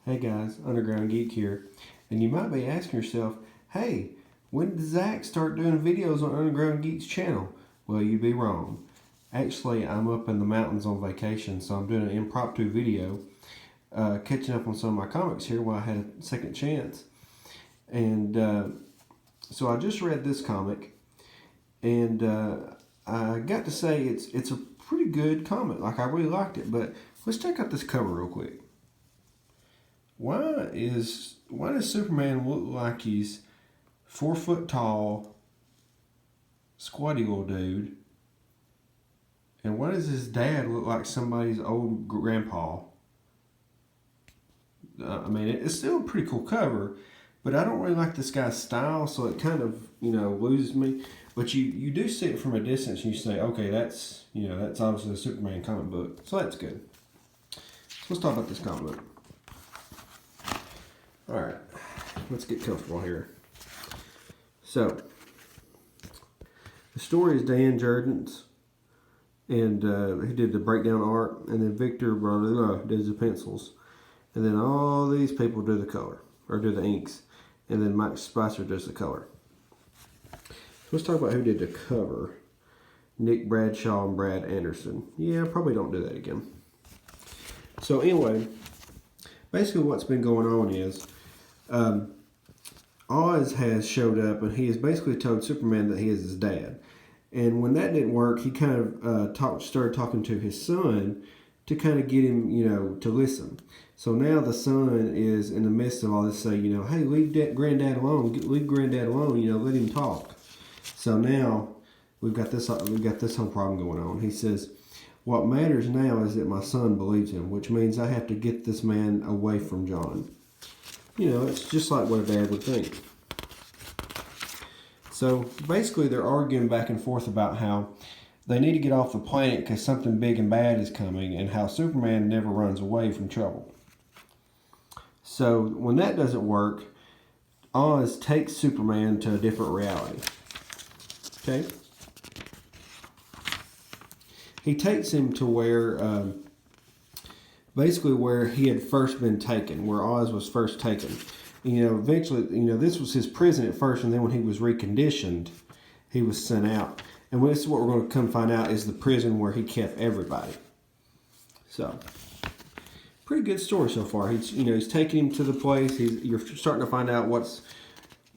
Hey guys, Underground Geek here. And you might be asking yourself, hey, when did Zach start doing videos on Underground Geek's channel? Well, you'd be wrong. Actually, I'm up in the mountains on vacation, so I'm doing an impromptu video, catching up on some of my comics here while I had a second chance. And so I just read this comic, and I got to say it's a pretty good comic. Like, I really liked it, but let's check out this cover real quick. Why does Superman look like he's 4 foot tall, squatty little dude? And why does his dad look like somebody's old grandpa? I mean, it's still a pretty cool cover, but I don't really like this guy's style, so it kind of, loses me. But you do see it from a distance, and you say, okay, that's obviously a Superman comic book, so that's good. So let's talk about this comic book. All right, let's get comfortable here. So, the story is Dan Jurgens, and he did the breakdown art, and then Victor does the pencils, and then all these people do the color, or do the inks, and then Mike Spicer does the color. So let's talk about who did the cover. Nick Bradshaw and Brad Anderson. Yeah, I probably don't do that again. So anyway, basically what's been going on is Oz has showed up, and he has basically told Superman that he is his dad. And when that didn't work, he kind of started talking to his son to kind of get him, to listen. So now the son is in the midst of all this, say, hey, leave Granddad alone, let him talk. So now we've got this whole problem going on. He says, what matters now is that my son believes him, which means I have to get this man away from John. It's just like what a dad would think. So basically they're arguing back and forth about how they need to get off the planet because something big and bad is coming, and how Superman never runs away from trouble. So when that doesn't work, Oz takes Superman to a different reality. Okay? He takes him to where... basically where he had first been taken, where Oz was first taken. Eventually, this was his prison at first, and then when he was reconditioned, he was sent out. And this is what we're going to come find out is the prison where he kept everybody. So, pretty good story so far. He's taking him to the place. You're starting to find out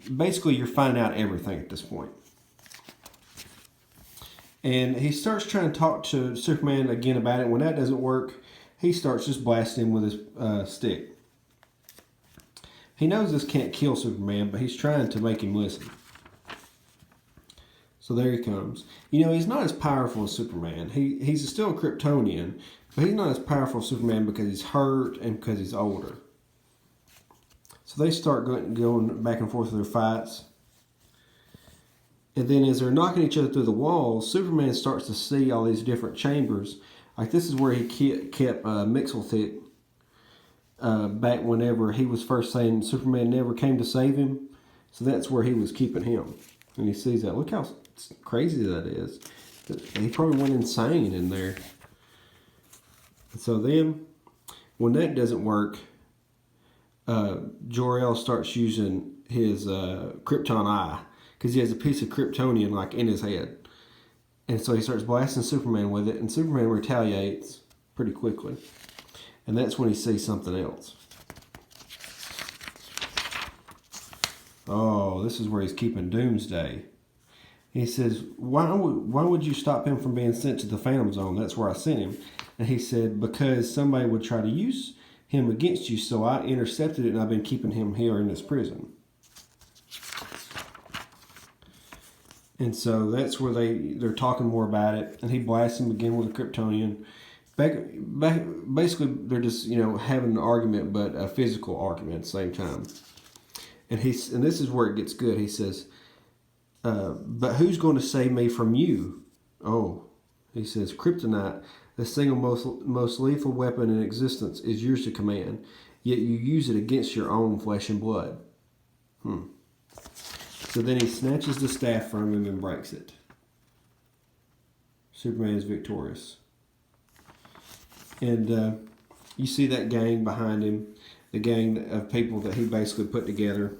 you're finding out everything at this point. And he starts trying to talk to Superman again about it. When that doesn't work, he starts just blasting him with his stick. He knows this can't kill Superman, but he's trying to make him listen. So there he comes. He's not as powerful as Superman. He's still a Kryptonian, but he's not as powerful as Superman because he's hurt and because he's older. So they start going back and forth with their fights. And then as they're knocking each other through the walls, Superman starts to see all these different chambers. Like, this is where he kept Mxyzptlk back whenever he was first saying Superman never came to save him. So that's where he was keeping him. And he sees that. Look how crazy that is. He probably went insane in there. And so then, when that doesn't work, Jor-El starts using his Krypton eye. Because he has a piece of Kryptonian, like, in his head. And so he starts blasting Superman with it, and Superman retaliates pretty quickly. And that's when he sees something else. Oh, this is where he's keeping Doomsday. He says, why would you stop him from being sent to the Phantom Zone? That's where I sent him. And he said, because somebody would try to use him against you, so I intercepted it, and I've been keeping him here in this prison. And so that's where they're talking more about it. And he blasts him again with a Kryptonian. Basically, they're just, having an argument, but a physical argument at the same time. And this is where it gets good. He says, but who's going to save me from you? Oh, he says, Kryptonite, the single most lethal weapon in existence, is yours to command. Yet you use it against your own flesh and blood. So then he snatches the staff from him and breaks it. Superman is victorious. And you see that gang behind him. the gang of people that he basically put together.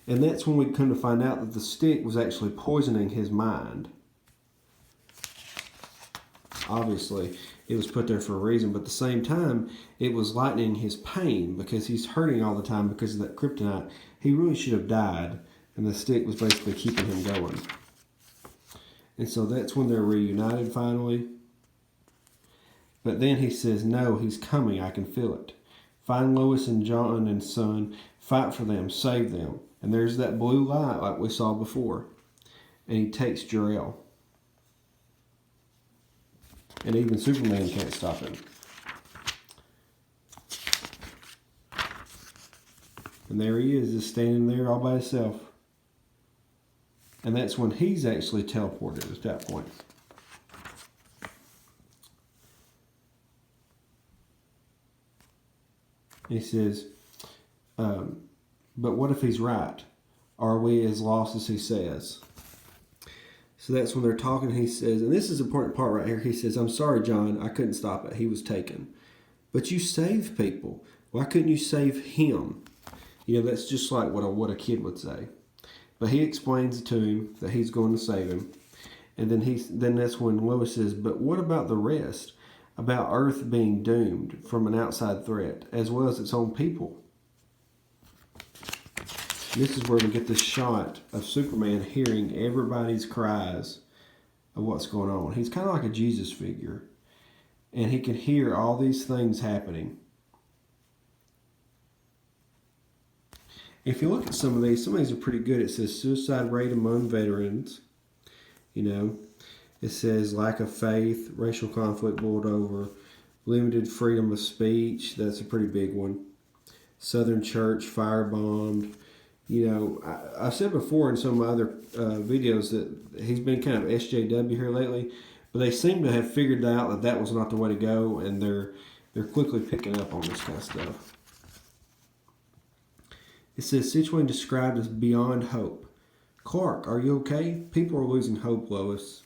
And that's when we come to find out that the stick was actually poisoning his mind. Obviously, it was put there for a reason, but at the same time, it was lightening his pain because he's hurting all the time because of that kryptonite. He really should have died, and the stick was basically keeping him going. And so that's when they're reunited finally. But then he says, no, he's coming, I can feel it. Find Lois and John and son, fight for them, save them. And there's that blue light like we saw before. And he takes Jor-El. And even Superman can't stop him. And there he is, just standing there all by himself. And that's when he's actually teleported at that point. He says, but what if he's right? Are we as lost as he says? So that's when they're talking. He says, and this is the important part right here. He says, I'm sorry, John. I couldn't stop it. He was taken. But you saved people. Why couldn't you save him? You know, that's just like what a kid would say. But he explains to him that he's going to save him. And then that's when Lois says, but what about the rest? About Earth being doomed from an outside threat, as well as its own people. This is where we get this shot of Superman hearing everybody's cries of what's going on. He's kind of like a Jesus figure. And he can hear all these things happening. If you look at some of these are pretty good. It says suicide rate among veterans. You know, it says lack of faith, racial conflict boiled over, limited freedom of speech. That's a pretty big one. Southern church firebombed. You know, I've said before in some of my other videos that he's been kind of SJW here lately, but they seem to have figured out that that was not the way to go, and they're quickly picking up on this kind of stuff. It says, situation described as beyond hope. Clark, are you okay? People are losing hope, Lois.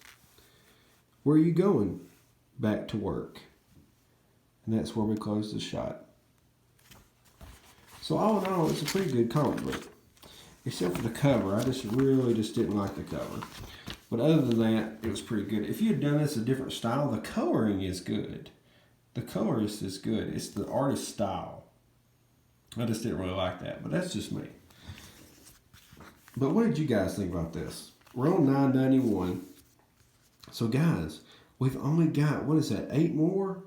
Where are you going? Back to work. And that's where we close the shot. So all in all, it's a pretty good comic book. Except for the cover. I really didn't like the cover. But other than that, it was pretty good. If you had done this a different style, the coloring is good. The colorist is good. It's the artist's style. I just didn't really like that. But that's just me. But what did you guys think about this? We're on 991. So guys, we've only got, what is that, 8 more?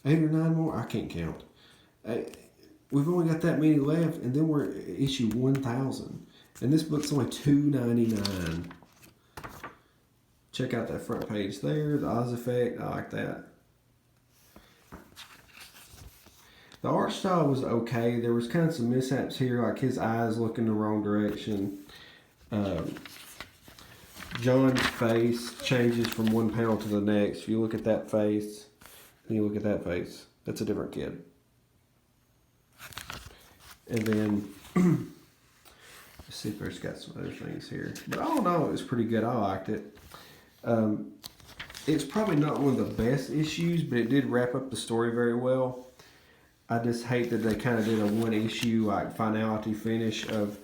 8 or 9 more? I can't count. We've only got that many left, and then we're issue 1000. And this book's only $2.99. Check out that front page there, the Oz effect. I like that. The art style was okay. There was kind of some mishaps here, like his eyes looking the wrong direction. John's face changes from one panel to the next. If you look at that face, then you look at that face. That's a different kid. And then, let's see if there's got some other things here. But all in all, it was pretty good. I liked it. It's probably not one of the best issues, but it did wrap up the story very well. I just hate that they kind of did a one issue like finality finish of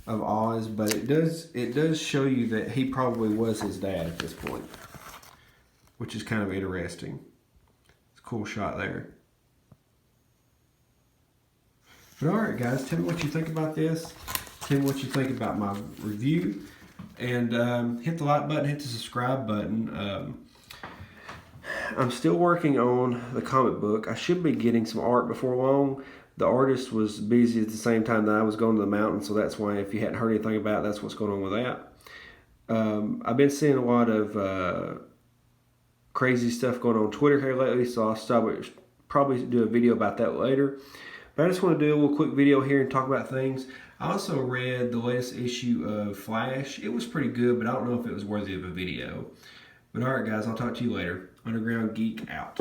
Oz, but it does show you that he probably was his dad at this point, which is kind of interesting. It's a cool shot there. But alright guys, tell me what you think about this. Tell me what you think about my review. And hit the like button, hit the subscribe button. I'm still working on the comic book. I should be getting some art before long. The artist was busy at the same time that I was going to the mountain, so that's why if you hadn't heard anything about it, that's what's going on with that. I've been seeing a lot of crazy stuff going on Twitter here lately, so I'll probably do a video about that later. But I just want to do a little quick video here and talk about things. I also read the latest issue of Flash. It was pretty good, but I don't know if it was worthy of a video. But alright guys, I'll talk to you later. Underground Geek out.